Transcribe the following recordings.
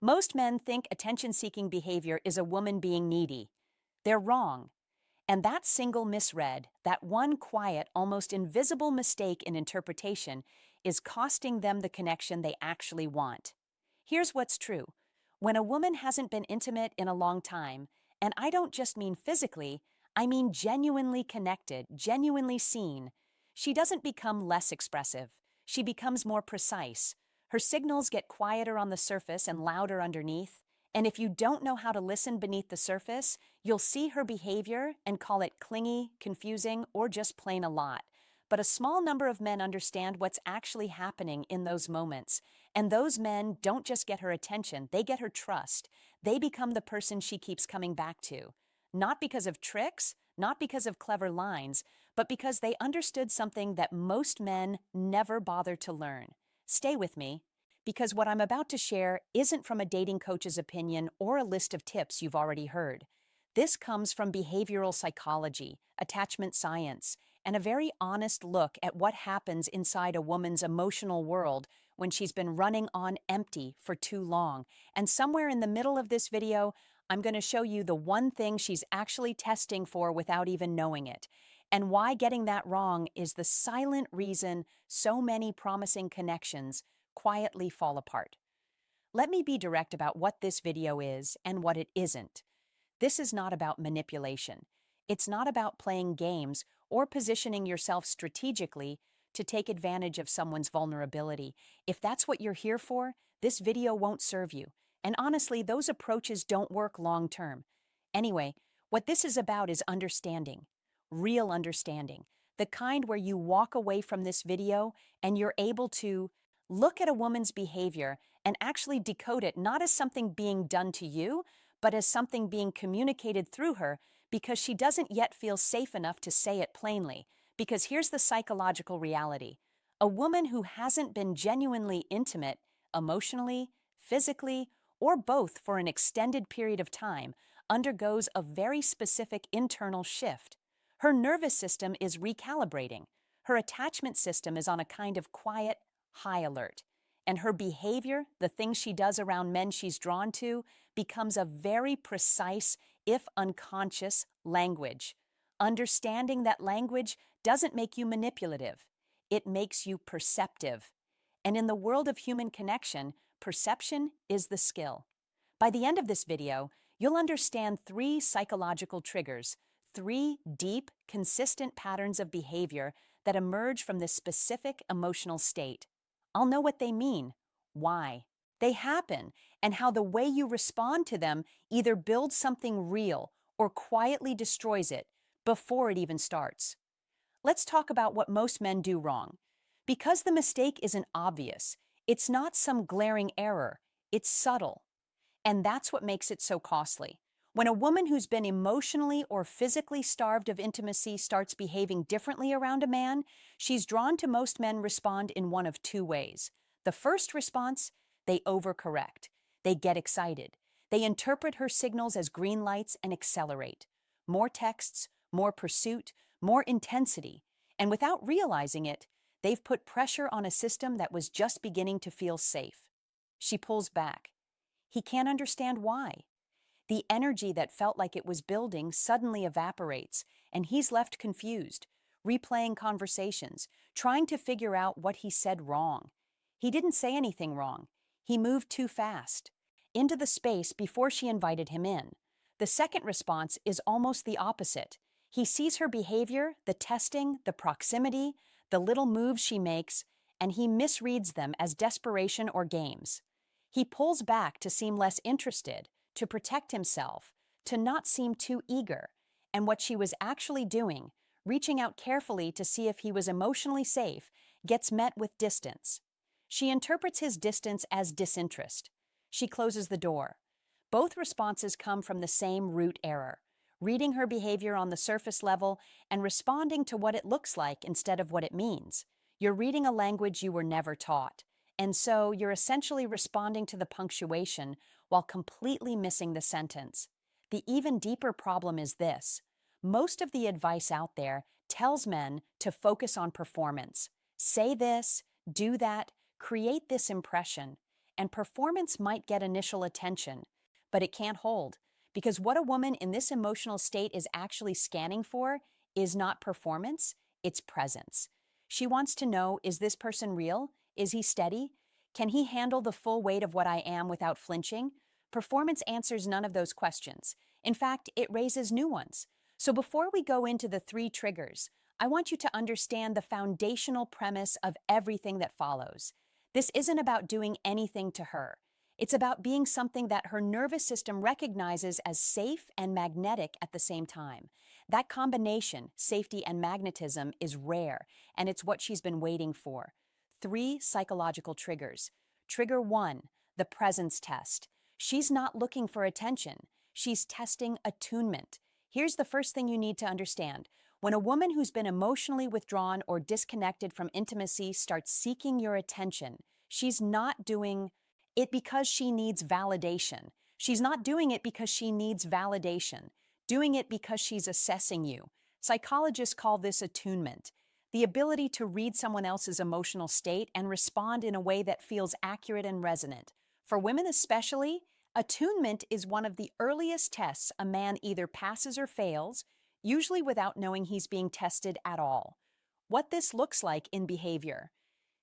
Most men think attention-seeking behavior is a woman being needy. They're wrong. And that single misread, that one quiet, almost invisible mistake in interpretation, is costing them the connection they actually want. Here's what's true. When a woman hasn't been intimate in a long time, and I don't just mean physically, I mean genuinely connected, genuinely seen, she doesn't become less expressive. She becomes more precise. Her signals get quieter on the surface and louder underneath. And if you don't know how to listen beneath the surface, you'll see her behavior and call it clingy, confusing, or just plain a lot. But a small number of men understand what's actually happening in those moments. And those men don't just get her attention, they get her trust. They become the person she keeps coming back to. Not because of tricks, not because of clever lines, but because they understood something that most men never bother to learn. Stay with me, because what I'm about to share isn't from a dating coach's opinion or a list of tips you've already heard. This comes from behavioral psychology, attachment science, and a very honest look at what happens inside a woman's emotional world when she's been running on empty for too long. And somewhere in the middle of this video, I'm going to show you the one thing she's actually testing for without even knowing it, and why getting that wrong is the silent reason so many promising connections quietly fall apart. Let me be direct about what this video is and what it isn't. This is not about manipulation. It's not about playing games or positioning yourself strategically to take advantage of someone's vulnerability. If that's what you're here for, this video won't serve you. And honestly, those approaches don't work long term. Anyway, what this is about is understanding. Real understanding. The kind where you walk away from this video and you're able to look at a woman's behavior and actually decode it not as something being done to you, but as something being communicated through her because she doesn't yet feel safe enough to say it plainly. Because here's the psychological reality. A woman who hasn't been genuinely intimate, emotionally, physically, or both for an extended period of time, undergoes a very specific internal shift. Her nervous system is recalibrating. Her attachment system is on a kind of quiet, high alert. And her behavior, the things she does around men she's drawn to, becomes a very precise, if unconscious, language. Understanding that language doesn't make you manipulative. It makes you perceptive. And in the world of human connection, perception is the skill. By the end of this video, you'll understand 3 psychological triggers, 3 deep, consistent patterns of behavior that emerge from this specific emotional state. I'll know what they mean, why they happen, and how the way you respond to them either builds something real or quietly destroys it before it even starts. Let's talk about what most men do wrong. Because the mistake isn't obvious, it's not some glaring error, it's subtle. And that's what makes it so costly. When a woman who's been emotionally or physically starved of intimacy starts behaving differently around a man, she's drawn to most men respond in one of 2 ways. The first response, they overcorrect. They get excited. They interpret her signals as green lights and accelerate. More texts, more pursuit, more intensity. And without realizing it, they've put pressure on a system that was just beginning to feel safe. She pulls back. He can't understand why. The energy that felt like it was building suddenly evaporates, and he's left confused, replaying conversations, trying to figure out what he said wrong. He didn't say anything wrong. He moved too fast, into the space before she invited him in. The second response is almost the opposite. He sees her behavior, the testing, the proximity, the little moves she makes, and he misreads them as desperation or games. He pulls back to seem less interested, to protect himself, to not seem too eager. And what she was actually doing, reaching out carefully to see if he was emotionally safe, gets met with distance. She interprets his distance as disinterest. She closes the door. Both responses come from the same root error, reading her behavior on the surface level and responding to what it looks like instead of what it means. You're reading a language you were never taught. And so you're essentially responding to the punctuation while completely missing the sentence. The even deeper problem is this. Most of the advice out there tells men to focus on performance. Say this, do that, create this impression. and performance might get initial attention, but it can't hold. Because what a woman in this emotional state is actually scanning for is not performance, it's presence. She wants to know, is this person real? Is he steady? Can he handle the full weight of what I am without flinching? Performance answers none of those questions. In fact, it raises new ones. So before we go into the 3 triggers, I want you to understand the foundational premise of everything that follows. This isn't about doing anything to her. It's about being something that her nervous system recognizes as safe and magnetic at the same time. That combination, safety and magnetism, is rare, and it's what she's been waiting for. 3 psychological triggers. Trigger 1, the presence test. She's not looking for attention. She's testing attunement. Here's the first thing you need to understand. When a woman who's been emotionally withdrawn or disconnected from intimacy starts seeking your attention, she's not doing it because she needs validation. She's not doing it because she needs validation, doing it because she's assessing you. Psychologists call this attunement, the ability to read someone else's emotional state and respond in a way that feels accurate and resonant. For women especially, attunement is one of the earliest tests a man either passes or fails, usually without knowing he's being tested at all. What this looks like in behavior.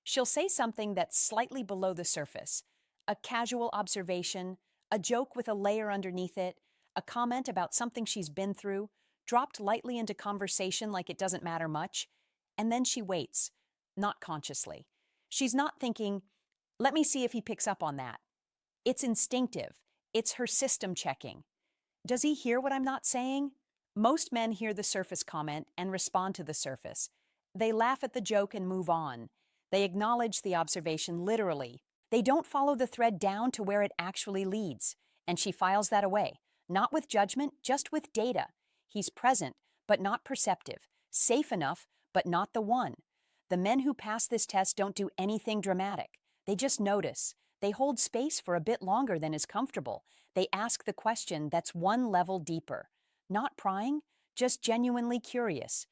She'll say something that's slightly below the surface, a casual observation, a joke with a layer underneath it, a comment about something she's been through, dropped lightly into conversation like it doesn't matter much, and then she waits, not consciously. She's not thinking, let me see if he picks up on that. It's instinctive. It's her system checking. Does he hear what I'm not saying? Most men hear the surface comment and respond to the surface. They laugh at the joke and move on. They acknowledge the observation literally. They don't follow the thread down to where it actually leads. And she files that away. Not with judgment, just with data. He's present, but not perceptive. Safe enough, but not the one. The men who pass this test don't do anything dramatic. They just notice. They hold space for a bit longer than is comfortable. They ask the question that's one level deeper. Not prying, just genuinely curious.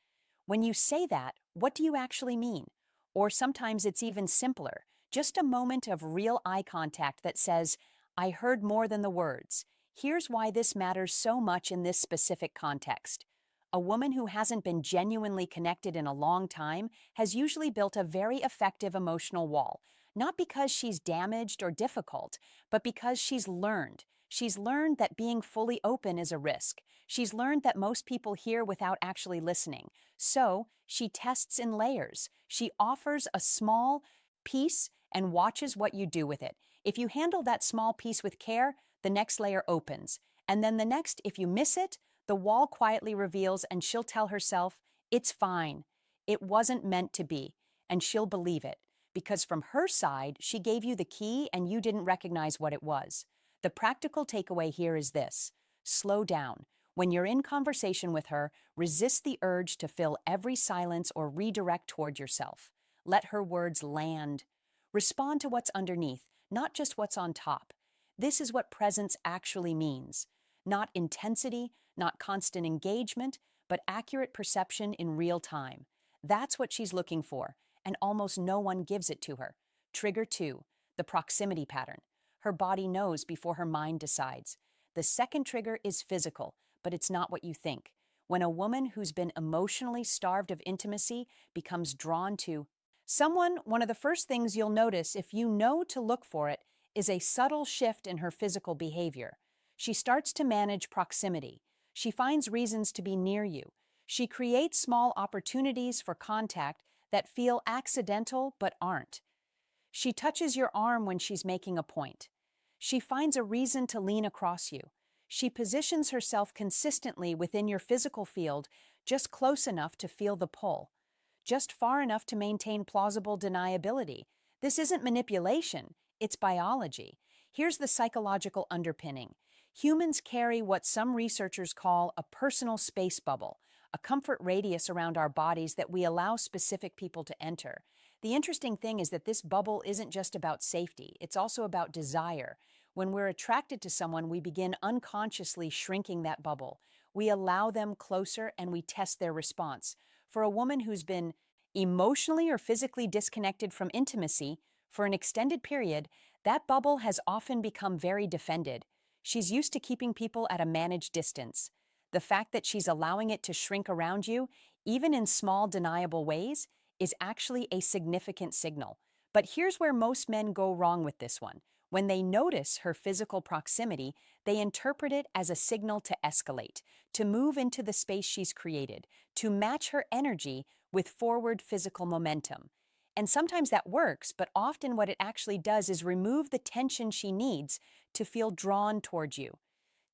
When you say that, what do you actually mean? Or sometimes it's even simpler, just a moment of real eye contact that says, I heard more than the words. Here's why this matters so much in this specific context. A woman who hasn't been genuinely connected in a long time has usually built a very effective emotional wall, not because she's damaged or difficult, but because she's learned. She's learned that being fully open is a risk. She's learned that most people hear without actually listening. So she tests in layers. She offers a small piece and watches what you do with it. If you handle that small piece with care, the next layer opens. And then the next, if you miss it, the wall quietly reveals and she'll tell herself, it's fine. It wasn't meant to be. And she'll believe it. Because from her side, she gave you the key and you didn't recognize what it was. The practical takeaway here is this. Slow down. When you're in conversation with her, resist the urge to fill every silence or redirect toward yourself. Let her words land. Respond to what's underneath, not just what's on top. This is what presence actually means. Not intensity, not constant engagement, but accurate perception in real time. That's what she's looking for, and almost no one gives it to her. Trigger 2, the proximity pattern. Her body knows before her mind decides. The second trigger is physical, but it's not what you think. When a woman who's been emotionally starved of intimacy becomes drawn to someone, one of the first things you'll notice if you know to look for it is a subtle shift in her physical behavior. She starts to manage proximity. She finds reasons to be near you. She creates small opportunities for contact that feel accidental but aren't. She touches your arm when she's making a point. She finds a reason to lean across you. She positions herself consistently within your physical field, just close enough to feel the pull, just far enough to maintain plausible deniability. This isn't manipulation, it's biology. Here's the psychological underpinning. Humans carry what some researchers call a personal space bubble, a comfort radius around our bodies that we allow specific people to enter. The interesting thing is that this bubble isn't just about safety, it's also about desire. When we're attracted to someone, we begin unconsciously shrinking that bubble. We allow them closer and we test their response. For a woman who's been emotionally or physically disconnected from intimacy for an extended period, That bubble has often become very defended. She's used to keeping people at a managed distance. The fact that she's allowing it to shrink around you, even in small, deniable ways, is actually a significant signal. But here's where most men go wrong with this one. When they notice her physical proximity, they interpret it as a signal to escalate, to move into the space she's created, to match her energy with forward physical momentum. And sometimes that works, but often what it actually does is remove the tension she needs to feel drawn toward you.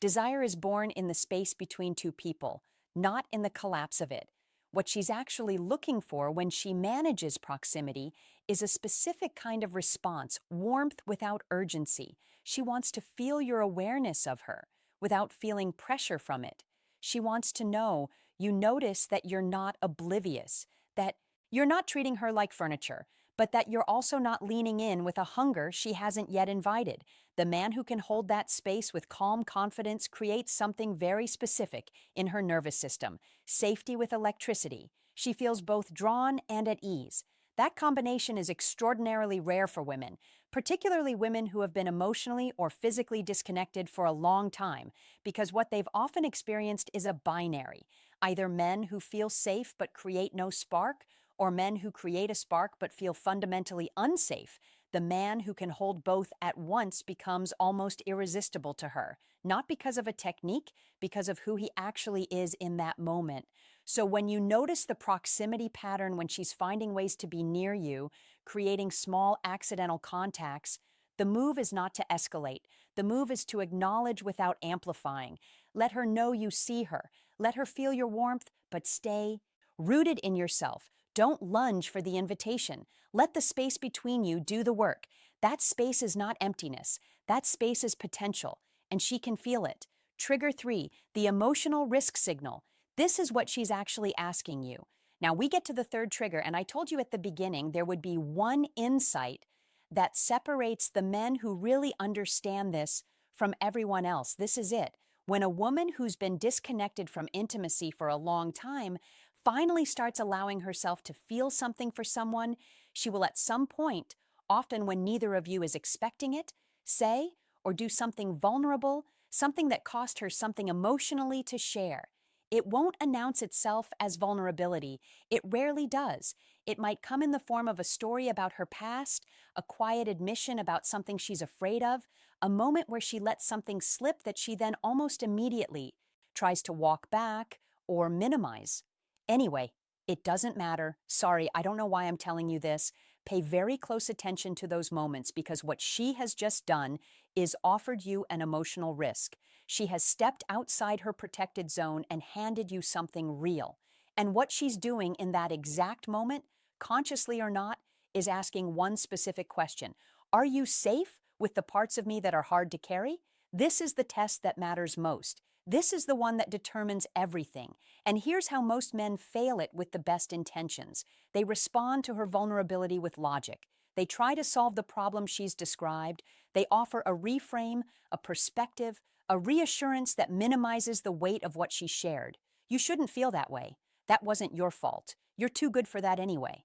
Desire is born in the space between two people, not in the collapse of it. What she's actually looking for when she manages proximity is a specific kind of response, warmth without urgency. She wants to feel your awareness of her without feeling pressure from it. She wants to know you notice that you're not oblivious, that you're not treating her like furniture, but that you're also not leaning in with a hunger she hasn't yet invited. The man who can hold that space with calm confidence creates something very specific in her nervous system, safety with electricity. She feels both drawn and at ease. That combination is extraordinarily rare for women, particularly women who have been emotionally or physically disconnected for a long time, because what they've often experienced is a binary, either men who feel safe but create no spark, or men who create a spark but feel fundamentally unsafe. The man who can hold both at once becomes almost irresistible to her, not because of a technique, because of who he actually is in that moment. So when you notice the proximity pattern when she's finding ways to be near you, creating small accidental contacts, the move is not to escalate. The move is to acknowledge without amplifying. Let her know you see her. Let her feel your warmth, but stay rooted in yourself. Don't lunge for the invitation. Let the space between you do the work. That space is not emptiness. That space is potential, and she can feel it. Trigger 3, the emotional risk signal. This is what she's actually asking you. Now we get to the third trigger, and I told you at the beginning there would be one insight that separates the men who really understand this from everyone else. This is it. When a woman who's been disconnected from intimacy for a long time finally starts allowing herself to feel something for someone, she will at some point, often when neither of you is expecting it, say or do something vulnerable, something that cost her something emotionally to share. It won't announce itself as vulnerability. It rarely does. It might come in the form of a story about her past, a quiet admission about something she's afraid of, a moment where she lets something slip that she then almost immediately tries to walk back or minimize. Anyway, it doesn't matter. Sorry, I don't know why I'm telling you this. Pay very close attention to those moments because what she has just done is offered you an emotional risk. She has stepped outside her protected zone and handed you something real. And what she's doing in that exact moment, consciously or not, is asking one specific question. Are you safe with the parts of me that are hard to carry? This is the test that matters most. This is the one that determines everything. And here's how most men fail it with the best intentions. They respond to her vulnerability with logic. They try to solve the problem she's described. They offer a reframe, a perspective, a reassurance that minimizes the weight of what she shared. You shouldn't feel that way. That wasn't your fault. You're too good for that anyway.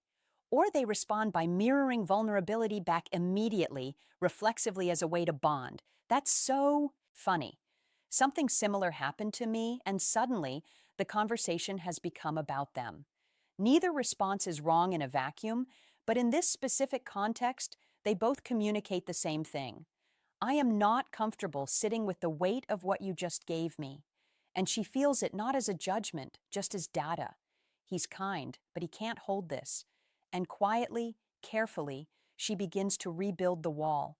Or they respond by mirroring vulnerability back immediately, reflexively as a way to bond. That's so funny. Something similar happened to me, and suddenly the conversation has become about them. Neither response is wrong in a vacuum, but in this specific context, they both communicate the same thing. I am not comfortable sitting with the weight of what you just gave me. And she feels it not as a judgment, just as data. He's kind, but he can't hold this. And quietly, carefully, she begins to rebuild the wall.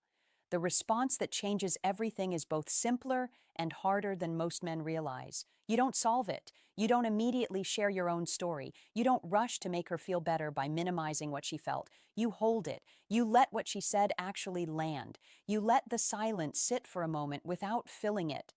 The response that changes everything is both simpler and harder than most men realize. You don't solve it. You don't immediately share your own story. You don't rush to make her feel better by minimizing what she felt. You hold it. You let what she said actually land. You let the silence sit for a moment without filling it.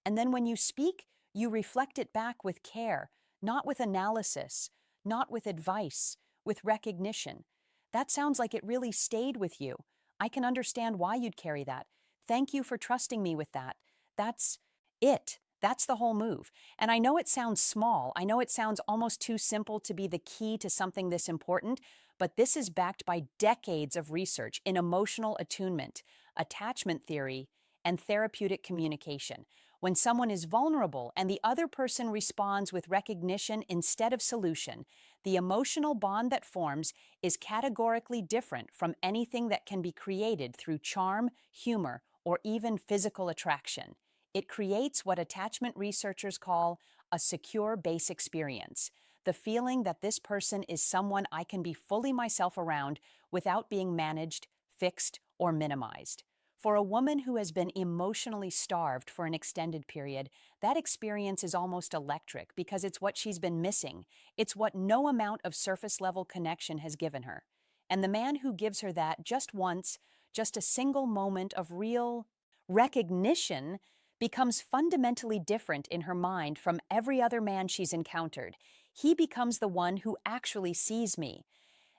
And then when you speak, you reflect it back with care, not with analysis, not with advice, with recognition. That sounds like it really stayed with you. I can understand why you'd carry that. Thank you for trusting me with that. That's it. That's the whole move. And I know it sounds small. I know it sounds almost too simple to be the key to something this important, but this is backed by decades of research in emotional attunement. attachment theory, and therapeutic communication. When someone is vulnerable and the other person responds with recognition instead of solution, the emotional bond that forms is categorically different from anything that can be created through charm, humor, or even physical attraction. It creates what attachment researchers call a secure base experience, the feeling that this person is someone I can be fully myself around without being managed, fixed, or minimized. For a woman who has been emotionally starved for an extended period, that experience is almost electric because it's what she's been missing. It's what no amount of surface level connection has given her. And the man who gives her that just once, just a single moment of real recognition, becomes fundamentally different in her mind from every other man she's encountered. He becomes the one who actually sees me.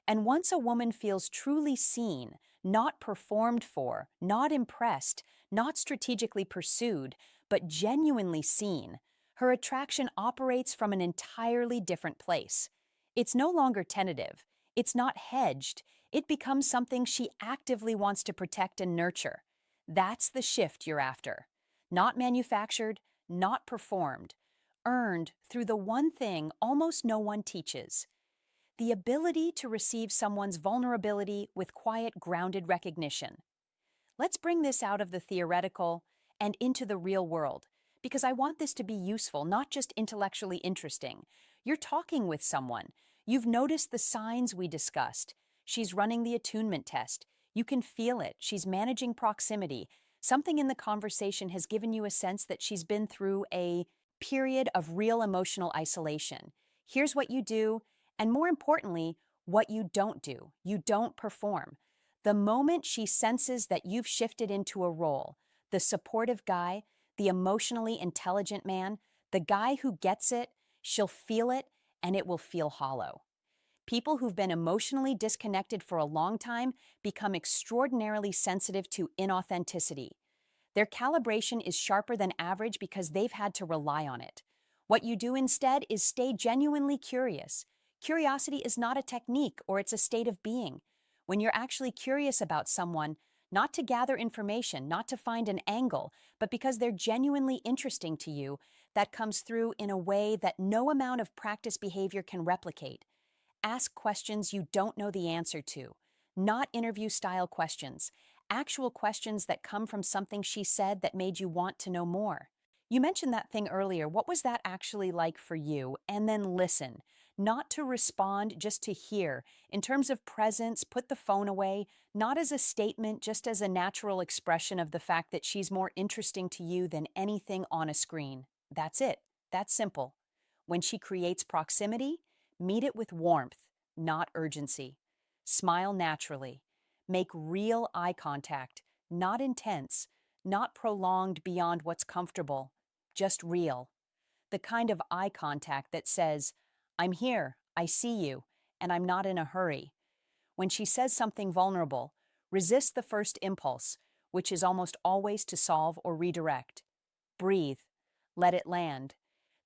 And once a woman feels truly seen, not performed for, not impressed, not strategically pursued, but genuinely seen, her attraction operates from an entirely different place. It's no longer tentative. It's not hedged. It becomes something she actively wants to protect and nurture. That's the shift you're after. Not manufactured, not performed. Earned through the one thing almost no one teaches: the ability to receive someone's vulnerability with quiet, grounded recognition. Let's bring this out of the theoretical and into the real world, because I want this to be useful, not just intellectually interesting. You're talking with someone. You've noticed the signs we discussed. She's running the attunement test. You can feel it. She's managing proximity. Something in the conversation has given you a sense that she's been through a period of real emotional isolation. Here's what you do, and more importantly, what you don't do. You don't perform. The moment she senses that you've shifted into a role, the supportive guy, the emotionally intelligent man, the guy who gets it, she'll feel it, and it will feel hollow. People who've been emotionally disconnected for a long time become extraordinarily sensitive to inauthenticity. Their calibration is sharper than average because they've had to rely on it. What you do instead is stay genuinely curious. Curiosity is not a technique, or it's a state of being. When you're actually curious about someone, not to gather information, not to find an angle, but because they're genuinely interesting to you, that comes through in a way that no amount of practice behavior can replicate. Ask questions you don't know the answer to, not interview-style questions, actual questions that come from something she said that made you want to know more. You mentioned that thing earlier. What was that actually like for you? And then listen, not to respond, just to hear. In terms of presence, put the phone away, not as a statement, just as a natural expression of the fact that she's more interesting to you than anything on a screen. That's it. That's simple. When she creates proximity, meet it with warmth, not urgency. Smile naturally. Make real eye contact, not intense, not prolonged beyond what's comfortable, just real. The kind of eye contact that says, I'm here, I see you, and I'm not in a hurry. When she says something vulnerable, resist the first impulse, which is almost always to solve or redirect. Breathe. Let it land.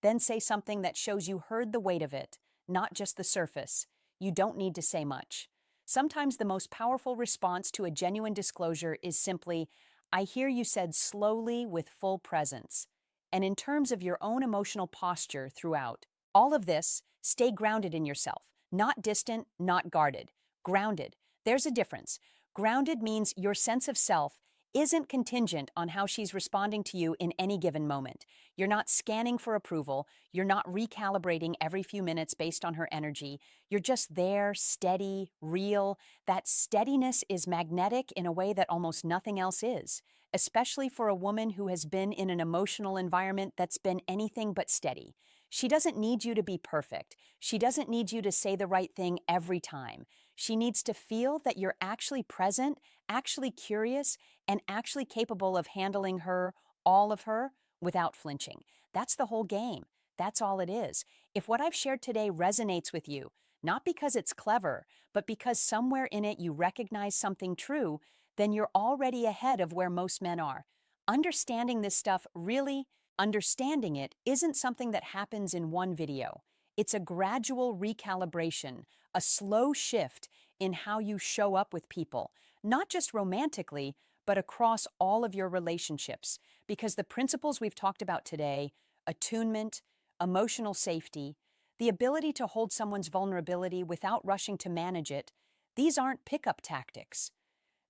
Then say something that shows you heard the weight of it, not just the surface. You don't need to say much. Sometimes the most powerful response to a genuine disclosure is simply, I hear you said slowly with full presence. And in terms of your own emotional posture throughout all of this, stay grounded in yourself. Not distant, not guarded. Grounded. There's a difference. Grounded means your sense of self isn't contingent on how she's responding to you in any given moment. You're not scanning for approval. You're not recalibrating every few minutes based on her energy. You're just there, steady, real. That steadiness is magnetic in a way that almost nothing else is, especially for a woman who has been in an emotional environment that's been anything but steady. She doesn't need you to be perfect. She doesn't need you to say the right thing every time. She needs to feel that you're actually present, actually curious, and actually capable of handling her, all of her, without flinching. That's the whole game. That's all it is. If what I've shared today resonates with you, not because it's clever, but because somewhere in it you recognize something true, then you're already ahead of where most men are. Understanding this stuff really, understanding it isn't something that happens in one video. It's a gradual recalibration, a slow shift in how you show up with people, not just romantically, but across all of your relationships, because the principles we've talked about today, attunement, emotional safety, the ability to hold someone's vulnerability without rushing to manage it, these aren't pickup tactics.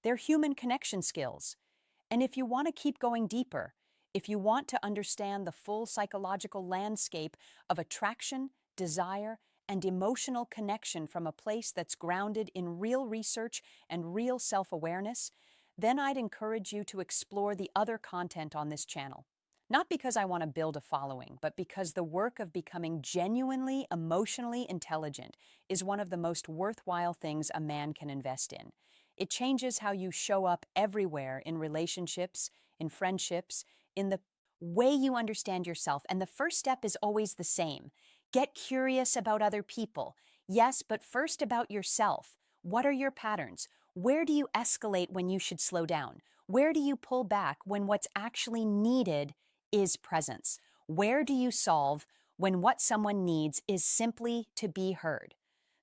They're human connection skills. And if you want to keep going deeper, if you want to understand the full psychological landscape of attraction, desire, and emotional connection from a place that's grounded in real research and real self-awareness, then I'd encourage you to explore the other content on this channel. Not because I want to build a following, but because the work of becoming genuinely emotionally intelligent is one of the most worthwhile things a man can invest in. It changes how you show up everywhere in relationships, in friendships, in the way you understand yourself. And the first step is always the same. Get curious about other people. Yes, but first about yourself. What are your patterns? Where do you escalate when you should slow down? Where do you pull back when what's actually needed is presence? Where do you solve when what someone needs is simply to be heard?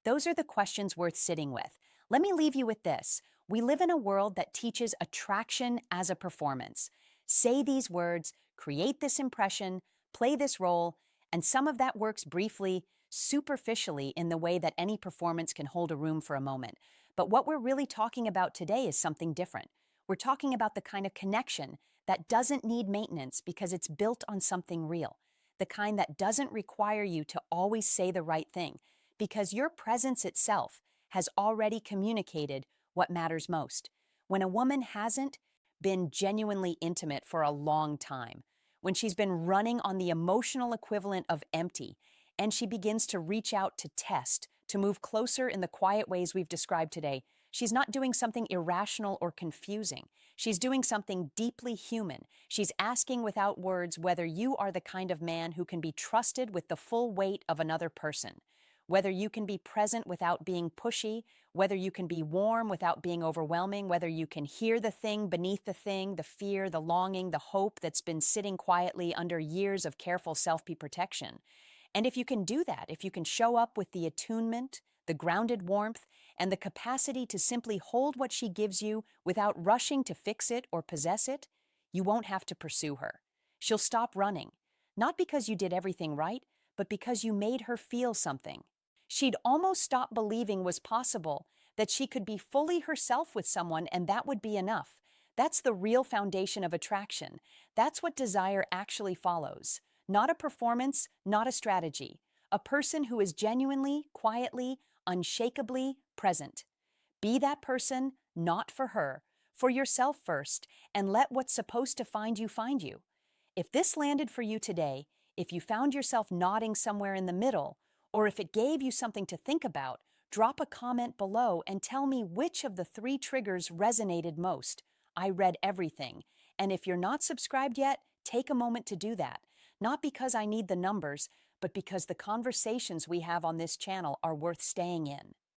Those are the questions worth sitting with. Let me leave you with this. We live in a world that teaches attraction as a performance. Say these words, create this impression, play this role, and some of that works briefly, superficially in the way that any performance can hold a room for a moment. But what we're really talking about today is something different. We're talking about the kind of connection that doesn't need maintenance because it's built on something real. The kind that doesn't require you to always say the right thing, because your presence itself has already communicated what matters most. When a woman hasn't been genuinely intimate for a long time, when she's been running on the emotional equivalent of empty, and she begins to reach out to test, to move closer in the quiet ways we've described today, she's not doing something irrational or confusing. She's doing something deeply human. She's asking without words whether you are the kind of man who can be trusted with the full weight of another person, whether you can be present without being pushy, whether you can be warm without being overwhelming, whether you can hear the thing beneath the thing, the fear, the longing, the hope that's been sitting quietly under years of careful self-protection. And if you can do that, if you can show up with the attunement, the grounded warmth, and the capacity to simply hold what she gives you without rushing to fix it or possess it, you won't have to pursue her. She'll stop running, not because you did everything right, but because you made her feel something. She'd almost stop believing was possible, that she could be fully herself with someone and that would be enough. That's the real foundation of attraction. That's what desire actually follows. Not a performance, not a strategy. A person who is genuinely, quietly, unshakably present. Be that person, not for her, for yourself first, and let what's supposed to find you. If this landed for you today, if you found yourself nodding somewhere in the middle, or if it gave you something to think about, drop a comment below and tell me which of the 3 triggers resonated most. I read everything. And if you're not subscribed yet, take a moment to do that. Not because I need the numbers, but because the conversations we have on this channel are worth staying in.